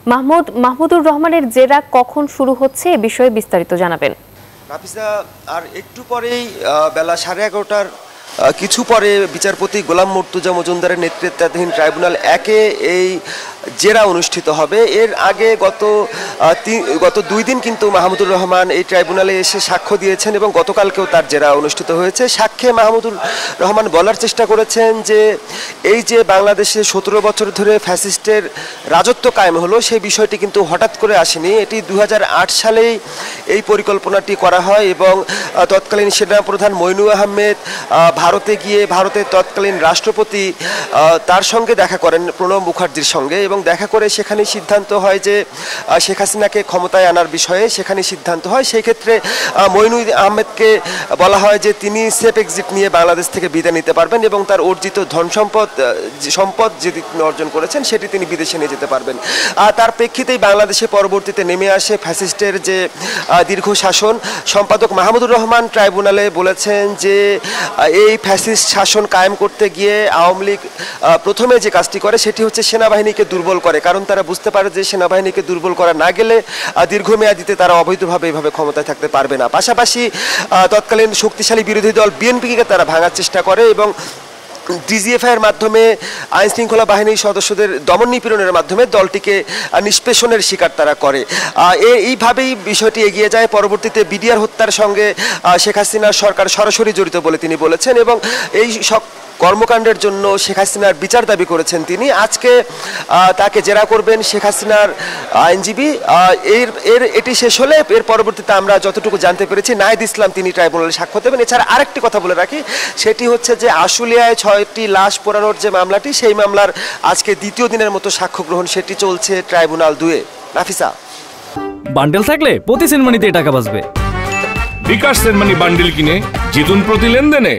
মাহমুদুর রহমানের জেরা কখন শুরু হচ্ছে এ বিষয়ে বিস্তারিত জানাবেন। নাফিসা, আর একটু পরেই বেলা 11:30টার কিছু পরে বিচারপতি গোলাম মুর্তুজা মজুমদারের নেতৃত্বাধীন ট্রাইব্যুনাল 1-এ এই জেরা অনুষ্ঠিত হবে। এর আগে গত 2 দিন কিন্তু মাহমুদুর রহমান এই ট্রাইব্যুনালে এসে সাক্ষ্য দিয়েছেন এবং গতকালকেও তার জেরা অনুষ্ঠিত হয়েছে। সাক্ষ্যে মাহমুদুর রহমান বলার চেষ্টা করেছেন যে এই যে বাংলাদেশে 17 বছর ধরে ফ্যাসিস্টের রাজত্ব কায়েম হলো, সেই বিষয়টি কিন্তু হঠাৎ করে আসেনি। এটি 2008 সালেই এই পরিকল্পনাটি করা হয় এবং তৎকালীন সেনাপ্রধান মইনু আহমেদ ভারতে গিয়ে ভারতের তৎকালীন রাষ্ট্রপতি তার সঙ্গে দেখা করেন, প্রণব মুখার্জির সঙ্গে, এবং দেখা করে সেখানে সিদ্ধান্ত হয় যে শেখ হাসিনাকে ক্ষমতায় আনার বিষয়ে সেখানে সিদ্ধান্ত হয়। সেই ক্ষেত্রে মইনু আহমেদকে বলা হয় যে তিনি সেফ এক্সিট নিয়ে বাংলাদেশ থেকে বিদায় নিতে পারবেন এবং তার অর্জিত ধন সম্পদ যেটি তিনি অর্জন করেছেন সেটি তিনি বিদেশে নিয়ে যেতে পারবেন। তার প্রেক্ষিতেই বাংলাদেশে পরবর্তীতে নেমে আসে ফ্যাসিস্টের যে দীর্ঘ শাসন। সম্পাদক মাহমুদুর রহমান ট্রাইব্যুনালে বলেছেন যে এই ফ্যাসিস্ট শাসন কায়েম করতে গিয়ে আওয়ামী লীগ প্রথমে যে কাজটি করে সেটি হচ্ছে সেনাবাহিনীকে দুর্বল করে, কারণ তারা বুঝতে পারে যে সেনাবাহিনীকে দুর্বল করা না গেলে দীর্ঘমেয়াদীতে তারা অবৈধভাবে এইভাবে ক্ষমতায় থাকতে পারবে না। পাশাপাশি তৎকালীন শক্তিশালী বিরোধী দল বিএনপিকে তারা ভাঙার চেষ্টা করে এবং ডিজিএফআই এর মাধ্যমে আইন শৃঙ্খলা বাহিনীর সদস্যদের দমন নিপীড়নের মাধ্যমে দলটিকে নিষ্পেষণের শিকার তারা করে। এইভাবেই বিষয়টি এগিয়ে যায়। পরবর্তীতে বিডিআর হত্যার সঙ্গে শেখ হাসিনার সরকার সরাসরি জড়িত বলে তিনি বলেছেন এবং এই কর্মকাণ্ডের জন্য শেখ হাসিনার বিচার দাবি করেছেন তিনি। আজকে তাকে জেরা করবেন শেখ হাসিনার আইনজীবী। এটি শেষ হলে এর পরবর্তীতে আমরা যতটুকু জানতে পেরেছি নাহিদ ইসলাম তিনি ট্রাইব্যুনালে সাক্ষ্য দেবেন। এছাড়া আরেকটি কথা বলে রাখি, সেটি হচ্ছে যে আশুলিয়ায় 6টি লাশ পোড়ানোর যে মামলাটি, সেই মামলার আজকে দ্বিতীয় দিনের মতো সাক্ষ্য গ্রহণ সেটি চলছে ট্রাইব্যুনাল 2-এ। নাফিসা, বান্ডেল থাকলে প্রতি সেনমানিতে টাকা বাঁচবে। বিকাশ সেনমানি বান্ডেল কিনে জিতুন প্রতি লেনদেনে।